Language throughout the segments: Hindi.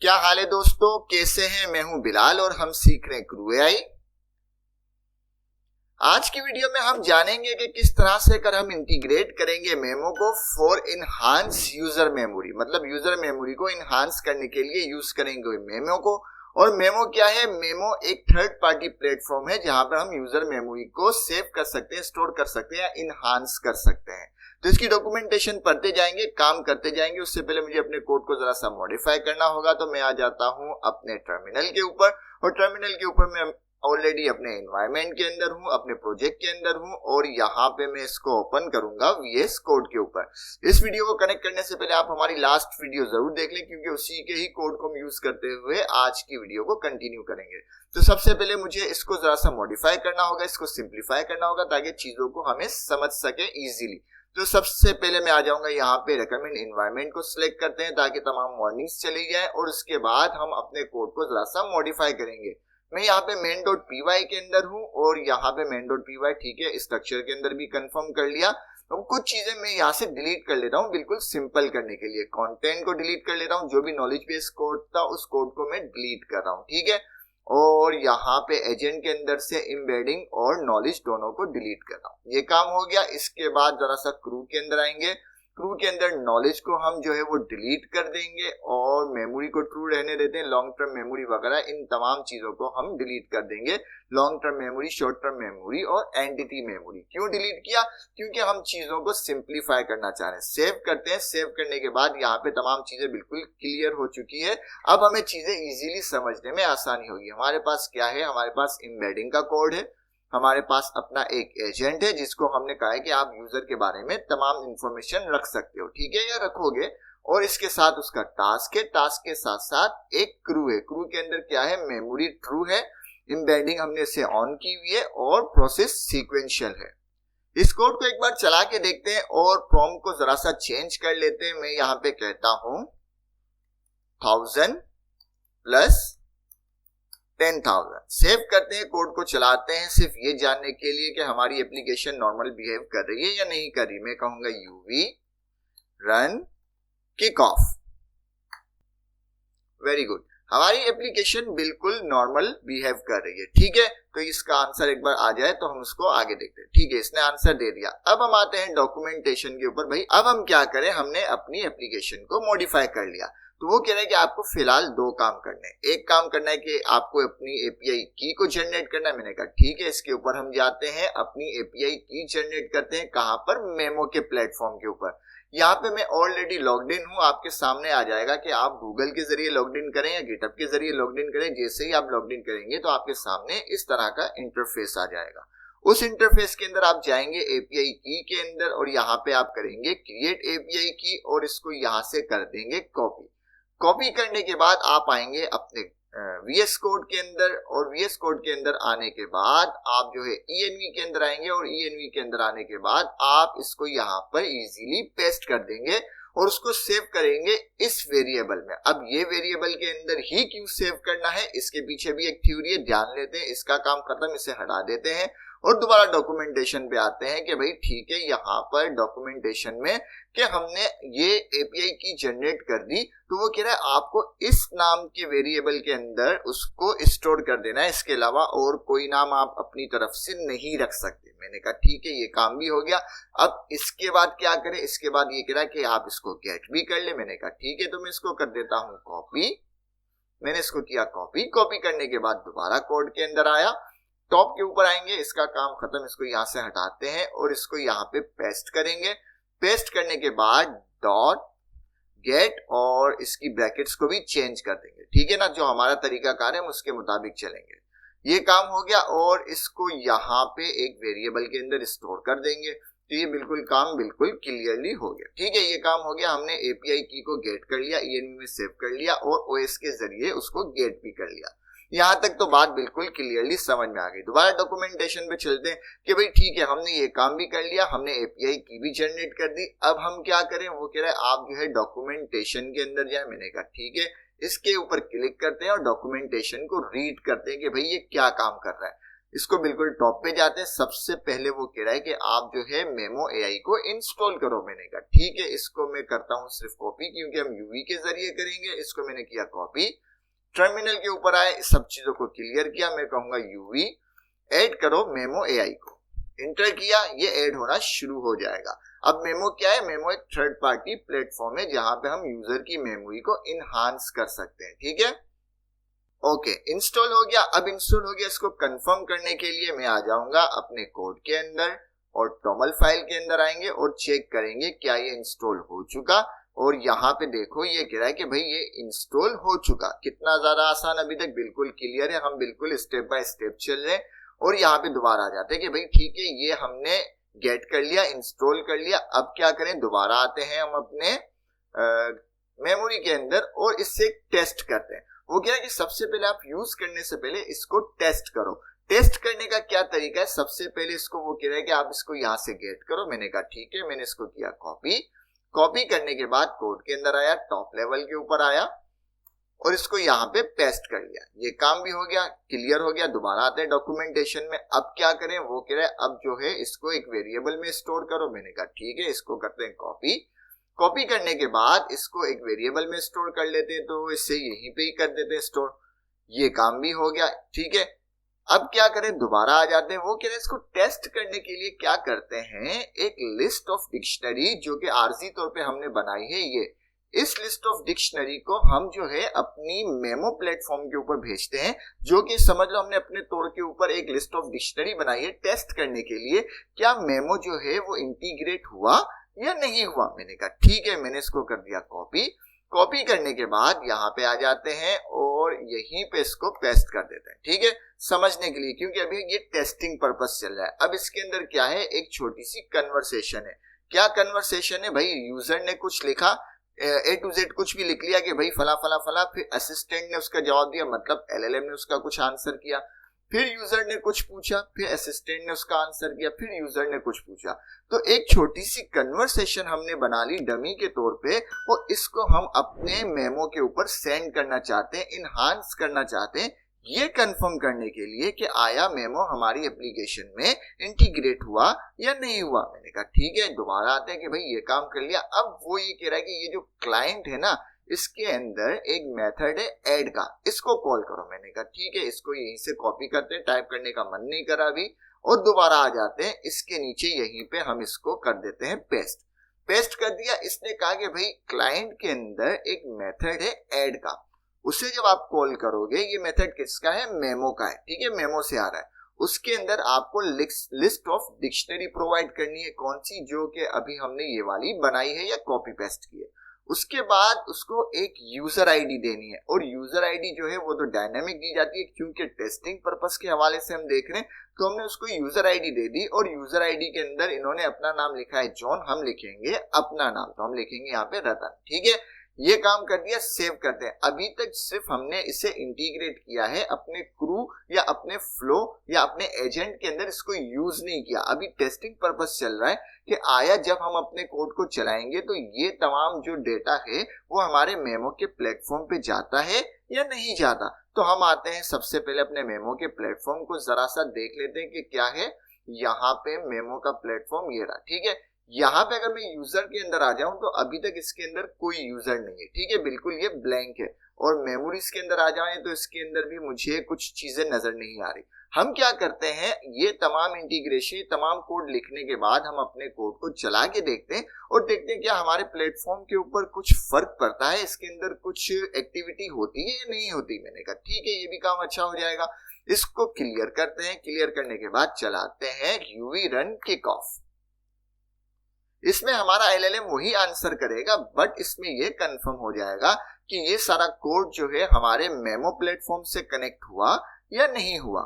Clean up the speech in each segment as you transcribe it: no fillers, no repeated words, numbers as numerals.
क्या हाल है दोस्तों, कैसे हैं? मैं हूं बिलाल और हम सीख रहे हैं क्रू एआई। आज की वीडियो में हम जानेंगे कि किस तरह से कर हम इंटीग्रेट करेंगे मेमो को फॉर इनहांस यूजर मेमोरी। मतलब यूजर मेमोरी को इनहांस करने के लिए यूज करेंगे मेमो को। और मेमो क्या है? मेमो एक थर्ड पार्टी प्लेटफॉर्म है जहां पर हम यूजर मेमोरी को सेव कर सकते हैं, स्टोर कर सकते हैं या इनहांस कर सकते हैं। तो इसकी डॉक्यूमेंटेशन पढ़ते जाएंगे, काम करते जाएंगे। उससे पहले मुझे अपने कोड को जरा सा मॉडिफाई करना होगा। तो मैं आ जाता हूं अपने टर्मिनल के ऊपर और टर्मिनल के ऊपर मैं ऑलरेडी अपने एनवायरनमेंट के अंदर हूं, अपने प्रोजेक्ट के अंदर हूं और यहाँ पे मैं इसको ओपन करूंगा VS कोड के ऊपर। इस वीडियो को कनेक्ट करने से पहले आप हमारी लास्ट वीडियो जरूर देख लें, क्योंकि उसी के ही कोड को हम यूज करते हुए आज की वीडियो को कंटिन्यू करेंगे। तो सबसे पहले मुझे इसको जरा सा मॉडिफाई करना होगा, इसको सिंप्लीफाई करना होगा ताकि चीजों को हमें समझ सके इजीली। तो सबसे पहले मैं आ जाऊंगा यहाँ पे रेकमेंड एनवायरनमेंट को सिलेक्ट करते हैं ताकि तमाम वार्निंग्स चली जाए और उसके बाद हम अपने कोड को जरा सा मॉडिफाई करेंगे। मैं यहाँ पे main.py के अंदर हूँ और यहाँ पे main.py ठीक है, स्ट्रक्चर के अंदर भी कंफर्म कर लिया। तो कुछ चीजें मैं यहाँ से डिलीट कर लेता हूँ बिल्कुल सिंपल करने के लिए। कंटेंट को डिलीट कर लेता हूँ, जो भी नॉलेज बेस कोड था उस कोड को मैं डिलीट कर रहा हूँ, ठीक है। और यहाँ पे एजेंट के अंदर से एम्बेडिंग और नॉलेज दोनों को डिलीट कर रहा हूँ। ये काम हो गया। इसके बाद जरा सा क्रू के अंदर आएंगे। क्रू के अंदर नॉलेज को हम जो है वो डिलीट कर देंगे और मेमोरी को ट्रू रहने देते हैं। लॉन्ग टर्म मेमोरी वगैरह इन तमाम चीजों को हम डिलीट कर देंगे। Long term memory, short term memory और एंटिटी मेमोरी। क्यों डिलीट किया? क्योंकि हम चीजों को सिंप्लीफाई करना चाह रहे हैं। सेव करते हैं। सेव करने के बाद यहाँ पे तमाम चीजें बिल्कुल क्लियर हो चुकी है। अब हमें चीजें इजीली समझने में आसानी होगी। हमारे पास क्या है? हमारे पास एम्बेडिंग का कोड है, हमारे पास अपना एक एजेंट है जिसको हमने कहा है कि आप यूजर के बारे में तमाम इंफॉर्मेशन रख सकते हो, ठीक है, या रखोगे। और इसके साथ उसका टास्क है। टास्क के साथ साथ एक क्रू है। क्रू के अंदर क्या है? मेमोरी ट्रू है, एम्बेडिंग हमने इसे ऑन की हुई है और प्रोसेस सीक्वेंशियल है। इस कोड को एक बार चला के देखते हैं और प्रॉम्प्ट को जरा सा चेंज कर लेते हैं। मैं यहाँ पे कहता हूं 1000 प्लस 10,000। सेव करते हैं, कोड को चलाते हैं सिर्फ ये जानने के लिए कि हमारी एप्लीकेशन नॉर्मल बिहेव कर रही है या नहीं कर रही। मैं कहूंगा UV run kick off. Very good, हमारी एप्लीकेशन बिल्कुल नॉर्मल बिहेव कर रही है, ठीक है। तो इसका आंसर एक बार आ जाए तो हम उसको आगे देखते हैं, ठीक है। इसने आंसर दे दिया। अब हम आते हैं डॉक्यूमेंटेशन के ऊपर। भाई अब हम क्या करें? हमने अपनी एप्लीकेशन को मॉडिफाई कर लिया। तो वो कह रहा है कि आपको फिलहाल दो काम करने हैं। एक काम करना है कि आपको अपनी API की को जनरेट करना है। मैंने कहा ठीक है, इसके ऊपर हम जाते हैं, अपनी API की जनरेट करते हैं। कहां पर? मेमो के प्लेटफॉर्म के ऊपर। यहाँ पे मैं ऑलरेडी लॉग्ड इन हूँ। आपके सामने आ जाएगा कि आप गूगल के जरिए लॉग्ड इन करें या गिटहब के जरिए लॉग्ड इन करें। जैसे ही आप लॉग्ड इन करेंगे तो आपके सामने इस तरह का इंटरफेस आ जाएगा। उस इंटरफेस के अंदर आप जाएंगे API की के अंदर और यहाँ पे आप करेंगे क्रिएट API की और इसको यहाँ से कर देंगे कॉपी। कॉपी करने के बाद आप आएंगे अपने VS कोड के अंदर और VS कोड के अंदर आने के बाद आप जो है ENV के अंदर आएंगे और ENV के अंदर आने के बाद आप इसको यहाँ पर इजीली पेस्ट कर देंगे और उसको सेव करेंगे इस वेरिएबल में। अब ये वेरिएबल के अंदर ही क्यों सेव करना है, इसके पीछे भी एक थ्योरी है, ध्यान लेते हैं। इसका काम खत्म, इसे हटा देते हैं और दोबारा डॉक्यूमेंटेशन पे आते हैं कि भाई ठीक है, यहाँ पर डॉक्यूमेंटेशन में कि हमने ये API की जनरेट कर दी। तो वो कह रहा है आपको इस नाम के वेरिएबल के अंदर उसको स्टोर कर देना है। इसके अलावा और कोई नाम आप अपनी तरफ से नहीं रख सकते। मैंने कहा ठीक है, ये काम भी हो गया। अब इसके बाद क्या करें? इसके बाद ये कह रहा है कि आप इसको गेट भी कर ले। मैंने कहा ठीक है, तो मैं इसको कर देता हूं कॉपी। मैंने इसको किया कॉपी। कॉपी करने के बाद दोबारा कोड के अंदर आया, टॉप के ऊपर आएंगे, इसका काम खत्म, इसको यहां से हटाते हैं और इसको यहाँ पे पेस्ट करेंगे। पेस्ट करने के बाद डॉट गेट और इसकी ब्रैकेट्स को भी चेंज कर देंगे, ठीक है ना। जो हमारा तरीकाकार है हम उसके मुताबिक चलेंगे। ये काम हो गया और इसको यहाँ पे एक वेरिएबल के अंदर स्टोर कर देंगे। तो ये बिल्कुल काम बिल्कुल क्लियरली हो गया, ठीक है। ये काम हो गया। हमने API की को गेट कर लिया, ENV में सेव कर लिया और OS के जरिए उसको गेट भी कर लिया। यहाँ तक तो बात बिल्कुल क्लियरली समझ में आ गई। दोबारा डॉक्यूमेंटेशन पे चलते हैं कि भाई ठीक है, हमने ये काम भी कर लिया, हमने API की भी जनरेट कर दी। अब हम क्या करें? वो कह रहा है आप जो है डॉक्यूमेंटेशन के अंदर जाए। मैंने कहा ठीक है, इसके ऊपर क्लिक करते हैं और डॉक्यूमेंटेशन को रीड करते हैं कि भाई ये क्या काम कर रहा है। इसको बिल्कुल टॉप पे जाते हैं। सबसे पहले वो कह रहा है कि आप जो है मेमो एआई को इंस्टॉल करो। मैंने कहा ठीक है, इसको मैं करता हूं सिर्फ कॉपी, क्योंकि हम यूवी के जरिए करेंगे। इसको मैंने किया कॉपी, टर्मिनल के ऊपर आए, सब चीजों को क्लियर किया। मैं कहूंगा यूवी ऐड करो मेमो एआई को, इंटर किया, ये ऐड होना शुरू हो जाएगा। अब मेमो क्या है? मेमो एक थर्ड पार्टी प्लेटफॉर्म है जहां पे हम यूजर की मेमोरी को इनहांस कर सकते हैं। ठीक है, ओके, इंस्टॉल हो गया। अब इंस्टॉल हो गया, इसको कंफर्म करने के लिए मैं आ जाऊंगा अपने कोड के अंदर और टॉमल फाइल के अंदर आएंगे और चेक करेंगे क्या ये इंस्टॉल हो चुका। और यहाँ पे देखो ये कह रहा है कि भाई ये इंस्टॉल हो चुका। कितना ज्यादा आसान, अभी तक बिल्कुल क्लियर है, हम बिल्कुल स्टेप बाय स्टेप चल रहे हैं। और यहाँ पे दोबारा आ जाते हैं कि भाई ठीक है, ये हमने गेट कर लिया, इंस्टॉल कर लिया। अब क्या करें? दोबारा आते हैं हम अपने मेमोरी के अंदर और इससे टेस्ट करते हैं। वो क्या है कि सबसे पहले आप यूज करने से पहले इसको टेस्ट करो। टेस्ट करने का क्या तरीका है? सबसे पहले इसको वो कह रहा है कि आप इसको यहां से गेट करो। मैंने कहा ठीक है, मैंने इसको किया कॉपी। कॉपी करने के बाद कोड के अंदर आया, टॉप लेवल के ऊपर आया और इसको यहाँ पे पेस्ट कर लिया। ये काम भी हो गया, क्लियर हो गया। दोबारा आते हैं डॉक्यूमेंटेशन में। अब क्या करें? वो कह रहा है अब जो है इसको एक वेरिएबल में स्टोर करो। मैंने कहा ठीक है, इसको करते हैं कॉपी। कॉपी करने के बाद इसको एक वेरिएबल में स्टोर कर लेते हैं, तो इससे यहीं पे ही कर देते हैं स्टोर। ये काम भी हो गया। ठीक है, अब क्या करें? दोबारा आ जाते हैं। वो कह रहे हैं इसको टेस्ट करने के लिए क्या करते हैं, एक लिस्ट ऑफ डिक्शनरी जो कि आरजी तौर पे हमने बनाई है, ये इस लिस्ट ऑफ डिक्शनरी को हम जो है अपनी मेमो प्लेटफॉर्म के ऊपर भेजते हैं। जो कि समझ लो हमने अपने तौर के ऊपर एक लिस्ट ऑफ डिक्शनरी बनाई है टेस्ट करने के लिए क्या मेमो जो है वो इंटीग्रेट हुआ या नहीं हुआ। मैंने कहा ठीक है, मैंने इसको कर दिया कॉपी। कॉपी करने के बाद यहाँ पे आ जाते हैं और यहीं पे इसको पेस्ट कर देते हैं। ठीक है, समझने के लिए, क्योंकि अभी ये टेस्टिंग पर्पस चल रहा है। अब इसके अंदर क्या है, एक छोटी सी कन्वर्सेशन है। क्या कन्वर्सेशन है भाई? यूजर ने कुछ लिखा, ए टू जेड कुछ भी लिख लिया कि भाई फला फला फला, फिर असिस्टेंट ने उसका जवाब दिया, मतलब एलएलएम ने उसका कुछ आंसर किया। फिर यूजर ने कुछ पूछा, फिर असिस्टेंट ने उसका आंसर किया, फिर यूजर ने कुछ पूछा। तो एक छोटी सी कन्वर्सेशन हमने बना ली डमी के तौर पे और इसको हम अपने मेमो के ऊपर सेंड करना चाहते हैं, इनहांस करना चाहते हैं, ये कंफर्म करने के लिए कि आया मेमो हमारी एप्लीकेशन में इंटीग्रेट हुआ या नहीं हुआ। मैंने कहा ठीक है, दोबारा आते हैं कि भाई ये काम कर लिया। अब वो ये कह रहा है कि ये जो क्लाइंट है ना, इसके अंदर एक मेथड है ऐड का, इसको कॉल करो। मैंने कहा ठीक है, इसको यहीं से कॉपी करते हैं, टाइप करने का मन नहीं करा अभी। और दोबारा आ जाते हैं, इसके नीचे यहीं पे हम इसको कर देते हैं पेस्ट। पेस्ट कर दिया। इसने कहा कि भाई क्लाइंट के अंदर एक मेथड है ऐड का, उसे जब आप कॉल करोगे, ये मेथड किसका है? मेमो का है। ठीक है, मेमो से आ रहा है। उसके अंदर आपको लिस्ट ऑफ डिक्शनरी प्रोवाइड करनी है। कौन सी? जो कि अभी हमने ये वाली बनाई है या कॉपी पेस्ट की है। उसके बाद उसको एक यूजर आईडी देनी है और यूजर आईडी जो है वो तो डायनामिक दी जाती है, क्योंकि टेस्टिंग पर्पस के हवाले से हम देख रहे हैं। तो हमने उसको यूजर आईडी दे दी और यूजर आईडी के अंदर इन्होंने अपना नाम लिखा है जॉन, हम लिखेंगे अपना नाम, तो हम लिखेंगे यहाँ पे रतन। ठीक है, ये काम कर दिया, सेव करते हैं। अभी तक सिर्फ हमने इसे इंटीग्रेट किया है अपने क्रू या अपने फ्लो या अपने एजेंट के अंदर, इसको यूज नहीं किया। अभी टेस्टिंग पर्पस चल रहा है कि आया जब हम अपने कोड को चलाएंगे तो ये तमाम जो डेटा है वो हमारे मेमो के प्लेटफॉर्म पे जाता है या नहीं जाता। तो हम आते हैं सबसे पहले अपने मेमो के प्लेटफॉर्म को जरा सा देख लेते हैं कि क्या है। यहाँ पे मेमो का प्लेटफॉर्म ये रहा। ठीक है, यहाँ पे अगर मैं यूजर के अंदर आ जाऊं तो अभी तक इसके अंदर कोई यूजर नहीं है। ठीक है, बिल्कुल ये ब्लैंक है। और मेमोरीज के अंदर आ जाए तो इसके अंदर भी मुझे कुछ चीजें नजर नहीं आ रही। हम क्या करते हैं, ये तमाम इंटीग्रेशन, तमाम कोड लिखने के बाद हम अपने कोड को चला के देखते हैं और देखते हैं क्या हमारे प्लेटफॉर्म के ऊपर कुछ फर्क पड़ता है, इसके अंदर कुछ एक्टिविटी होती है या नहीं होती। मैंने कहा ठीक है, ये भी काम अच्छा हो जाएगा। इसको क्लियर करते हैं। क्लियर करने के बाद चलाते हैं यूवी रन किक ऑफ। इसमें हमारा एलएलएम वही आंसर करेगा, बट इसमें यह कंफर्म हो जाएगा कि ये सारा कोड जो है हमारे मेमो प्लेटफॉर्म से कनेक्ट हुआ या नहीं हुआ।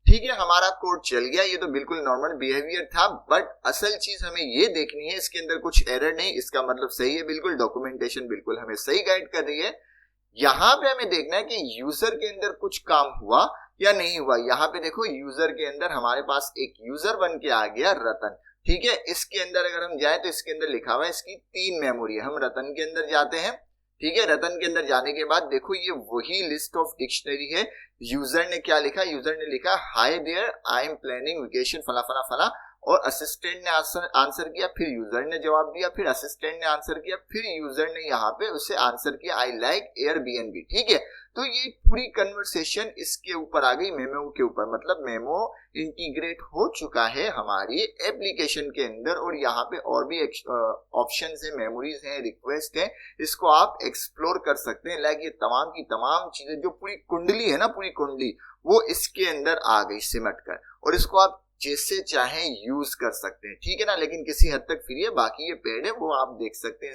ठीक है, हमारा कोड चल गया। ये तो बिल्कुल नॉर्मल बिहेवियर था, बट असल चीज हमें ये देखनी है, इसके अंदर कुछ एरर नहीं, इसका मतलब सही है बिल्कुल, डॉक्यूमेंटेशन बिल्कुल हमें सही गाइड कर रही है। यहाँ पे हमें देखना है कि यूजर के अंदर कुछ काम हुआ या नहीं हुआ। यहाँ पे देखो, यूजर के अंदर हमारे पास एक यूजर बन के आ गया रतन। ठीक है, इसके अंदर अगर हम जाए तो इसके अंदर लिखा हुआ है इसकी 3 मेमोरी है। हम रतन के अंदर जाते हैं, ठीक है, रतन के अंदर जाने के बाद देखो ये वही लिस्ट ऑफ डिक्शनरी है। यूजर ने क्या लिखा, यूजर ने लिखा hi there I am planning vacation फला फला फला, और असिस्टेंट ने आंसर किया, फिर यूजर ने जवाब दिया, फिर असिस्टेंट ने आंसर किया, फिर यूजर ने यहाँ पे उसे आंसर किया आई लाइक एयरबीएनबी। ठीक है, तो ये पूरी कन्वर्सेशन इसके ऊपर आ गई, मेमो के ऊपर, मतलब मेमो इंटीग्रेट हो चुका है हमारी एप्लीकेशन के अंदर। और यहाँ पे और भी ऑप्शंस है, मेमोरीज हैं, रिक्वेस्ट है, इसको आप एक्सप्लोर कर सकते हैं। लाइक ये तमाम की तमाम चीजें जो पूरी कुंडली है ना, पूरी कुंडली वो इसके अंदर आ गई सिमट कर, और इसको आप जैसे चाहे यूज कर सकते हैं। ठीक है ना, लेकिन किसी हद तक फ्री है, बाकी ये पेड है, वो आप देख सकते हैं।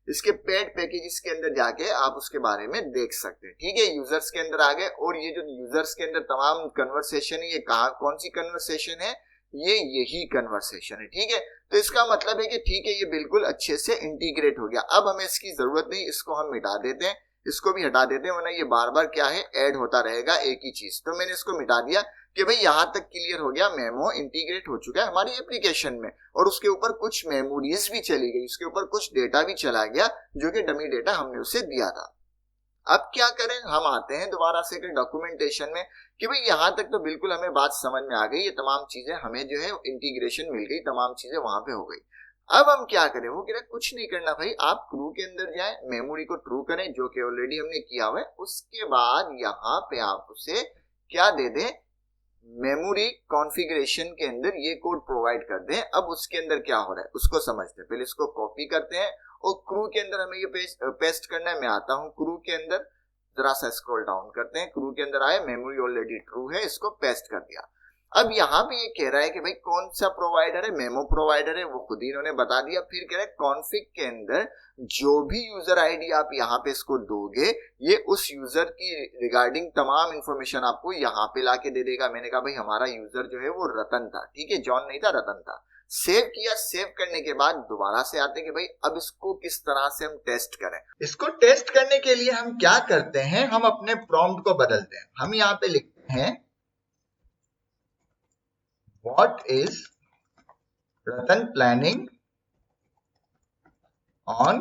इसके पेड पैकेजेस के अंदर जाके आप उसके बारे में देख सकते हैं। ठीक है, यूजर्स के अंदर आ गए, और ये जो यूजर्स के अंदर तमाम कन्वर्सेशन है, ये कौन सी कन्वर्सेशन है, ये यही कन्वर्सेशन है। ठीक है, तो इसका मतलब है कि ठीक है, ये बिल्कुल अच्छे से इंटीग्रेट हो गया। अब हमें इसकी जरूरत नहीं, इसको हम मिटा देते हैं, इसको भी हटा देते हैं, वरना ये बार बार क्या है, ऐड होता रहेगा एक ही चीज। तो मैंने इसको मिटा दिया कि भाई यहां तक क्लियर हो गया, मेमो इंटीग्रेट हो चुका है हमारी एप्लीकेशन में, और उसके ऊपर कुछ मेमोरीज भी चली गई, उसके ऊपर कुछ डेटा भी चला गया जो कि डमी डेटा हमने उसे दिया था। अब क्या करें, हम आते हैं दोबारा से डॉक्यूमेंटेशन में कि भाई यहां तक तो बिल्कुल हमें बात समझ में आ गई, ये तमाम चीजें हमें जो है इंटीग्रेशन मिल गई, तमाम चीजें वहां पे हो गई। अब हम क्या करें, वो कह रहे कुछ नहीं करना भाई, आप क्रू के अंदर जाएं, मेमोरी को ट्रू करें, जो कि ऑलरेडी हमने किया हुआ है। उसके बाद यहाँ पे आप उसे क्या दे दें, मेमोरी कॉन्फ़िगरेशन के अंदर ये कोड प्रोवाइड कर दें। अब उसके अंदर क्या हो रहा है उसको समझते हैं, पहले इसको कॉपी करते हैं, और क्रू के अंदर हमें ये पेस्ट करना है। मैं आता हूं क्रू के अंदर, जरा सा स्क्रॉल डाउन करते हैं, क्रू के अंदर आए, मेमोरी ऑलरेडी ट्रू है, इसको पेस्ट कर दिया। अब यहाँ पे ये कह रहा है कि भाई कौन सा प्रोवाइडर है, मेमो प्रोवाइडर है, वो खुद ही इन्होंने बता दिया। फिर कह रहा है कॉन्फ़िग के अंदर जो भी यूजर आईडी आप यहाँ पे इसको दोगे, ये उस यूजर की रिगार्डिंग तमाम इंफॉर्मेशन आपको यहाँ पे लाके दे देगा। मैंने कहा भाई हमारा यूजर जो है वो रतन था, ठीक है, जॉन नहीं था, रतन था। सेव किया, सेव करने के बाद दोबारा से आते कि भाई अब इसको किस तरह से हम टेस्ट करें। इसको टेस्ट करने के लिए हम क्या करते हैं, हम अपने प्रॉम्प्ट को बदलते हैं। हम यहाँ पे लिखते हैं What is Ratan planning on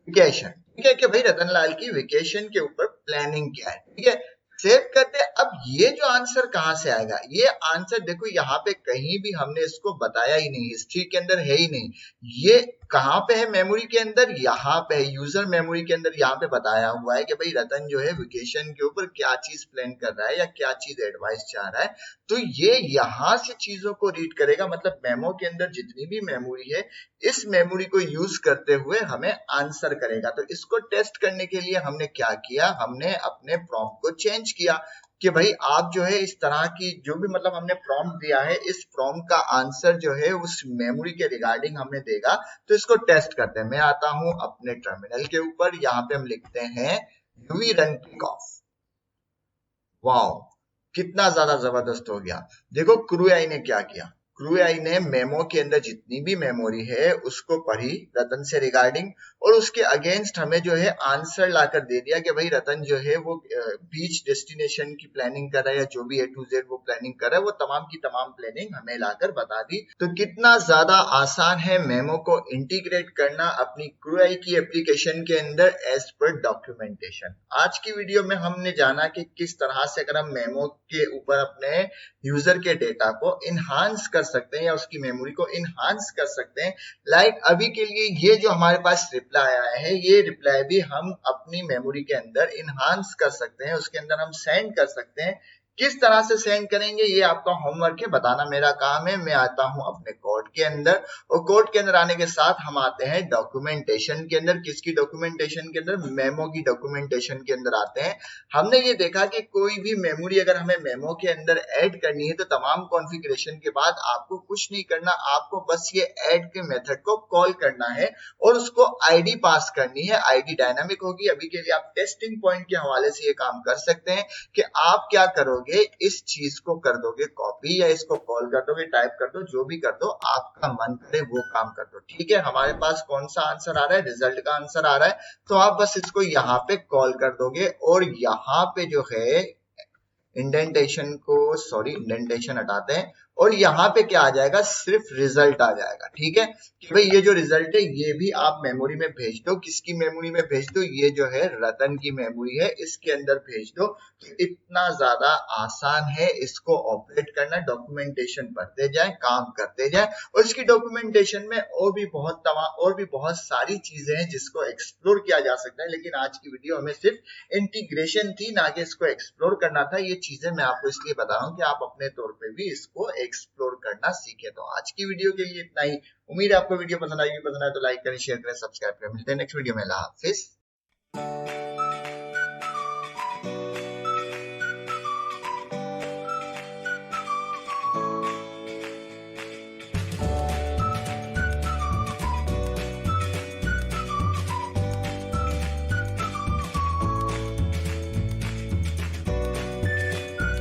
vacation? ठीक है कि भाई रतन लाल की वेकेशन के ऊपर प्लानिंग क्या है। ठीक है, सेव करते हैं। अब ये जो आंसर कहां से आएगा, ये आंसर देखो यहाँ पे कहीं भी हमने इसको बताया ही नहीं, हिस्ट्री के अंदर है ही नहीं। ये कहां पे है, मेमोरी के अंदर, यहाँ पे है यूजर मेमोरी के अंदर। यहाँ पे बताया हुआ है कि भाई रतन जो है वेकेशन के ऊपर क्या चीज प्लान कर रहा है या क्या चीज एडवाइस चाह रहा है। तो ये यहाँ से चीजों को रीड करेगा, मतलब मेमो के अंदर जितनी भी मेमोरी है, इस मेमोरी को यूज करते हुए हमें आंसर करेगा। तो इसको टेस्ट करने के लिए हमने क्या किया, हमने अपने प्रॉम्प्ट को चेंज किया कि भाई आप जो है इस तरह की जो भी मतलब हमने प्रॉम्प्ट दिया है, इस प्रॉम्प्ट का आंसर जो है उस मेमोरी के रिगार्डिंग हमें देगा। तो इसको टेस्ट करते हैं। मैं आता हूं अपने टर्मिनल के ऊपर, यहाँ पे हम लिखते हैं UV run kick off. Wow, कितना ज्यादा जबरदस्त हो गया। देखो क्रूआई ने क्या किया, क्रूआई ने मेमो के अंदर जितनी भी मेमोरी है उसको पढ़ी रतन से रिगार्डिंग, और उसके अगेंस्ट हमें जो है आंसर लाकर दे दिया कि भाई रतन जो है वो बीच डेस्टिनेशन की प्लानिंग कर रहा है, या जो भी A to Z वो प्लानिंग कर रहा है, वो तमाम की तमाम प्लानिंग हमें लाकर बता दी। तो कितना ज्यादा आसान है मेमो को इंटीग्रेट करना अपनी क्रूआई की एप्लीकेशन के अंदर एज पर डॉक्यूमेंटेशन। आज की वीडियो में हमने जाना कि किस तरह से अगर हम मेमो के ऊपर अपने यूजर के डेटा को इनहांस कर सकते हैं या उसकी मेमोरी को इनहांस कर सकते हैं। लाइक अभी के लिए ये जो हमारे पास रिप्लाई आया है, ये रिप्लाई भी हम अपनी मेमोरी के अंदर इनहांस कर सकते हैं, उसके अंदर हम सेंड कर सकते हैं। किस तरह से सेंड करेंगे ये आपका होमवर्क है, बताना मेरा काम है। मैं आता हूं अपने कोड के अंदर, और कोड के अंदर आने के साथ हम आते हैं डॉक्यूमेंटेशन के अंदर। किसकी डॉक्यूमेंटेशन के अंदर, मेमो की डॉक्यूमेंटेशन के अंदर आते हैं। हमने ये देखा कि कोई भी मेमोरी अगर हमें मेमो के अंदर ऐड करनी है तो तमाम कॉन्फ़िगरेशन के बाद आपको कुछ नहीं करना, आपको बस ये ऐड के मेथड को कॉल करना है और उसको आईडी पास करनी है। आईडी डायनामिक होगी। अभी के लिए आप टेस्टिंग पॉइंट के हवाले से ये काम कर सकते हैं कि आप क्या करोगे, इस चीज को कर दोगे कॉपी, या इसको कॉल कर दोगे, टाइप कर दो, जो भी कर दो, आपका मन करे वो काम कर दो। ठीक है, हमारे पास कौन सा आंसर आ रहा है, रिजल्ट का आंसर आ रहा है, तो आप बस इसको यहाँ पे कॉल कर दोगे, और यहाँ पे जो है इंडेंटेशन हटाते हैं और यहाँ पे क्या आ जाएगा, सिर्फ रिजल्ट आ जाएगा। ठीक है कि भाई ये जो रिजल्ट है ये भी आप मेमोरी में भेज दो। किसकी मेमोरी में भेज दो, ये जो है रतन की मेमोरी है, इसके अंदर भेज दो। तो इतना ज्यादा आसान है इसको ऑपरेट करना। डॉक्यूमेंटेशन पढ़ते जाए, काम करते जाए, और इसकी डॉक्यूमेंटेशन में और भी बहुत सारी चीजें हैं जिसको एक्सप्लोर किया जा सकता है। लेकिन आज की वीडियो हमें सिर्फ इंटीग्रेशन थी, ना कि इसको एक्सप्लोर करना था। ये चीजें मैं आपको इसलिए बता रहा हूँ कि आप अपने तौर पे भी इसको एक्सप्लोर करना सीखे। तो आज की वीडियो के लिए इतना ही। उम्मीद है आपको वीडियो पसंद आएगी। पसंद आए तो लाइक करें, शेयर करें, सब्सक्राइब करें। मिलते हैं नेक्स्ट वीडियो में। अल्लाह हाफिज।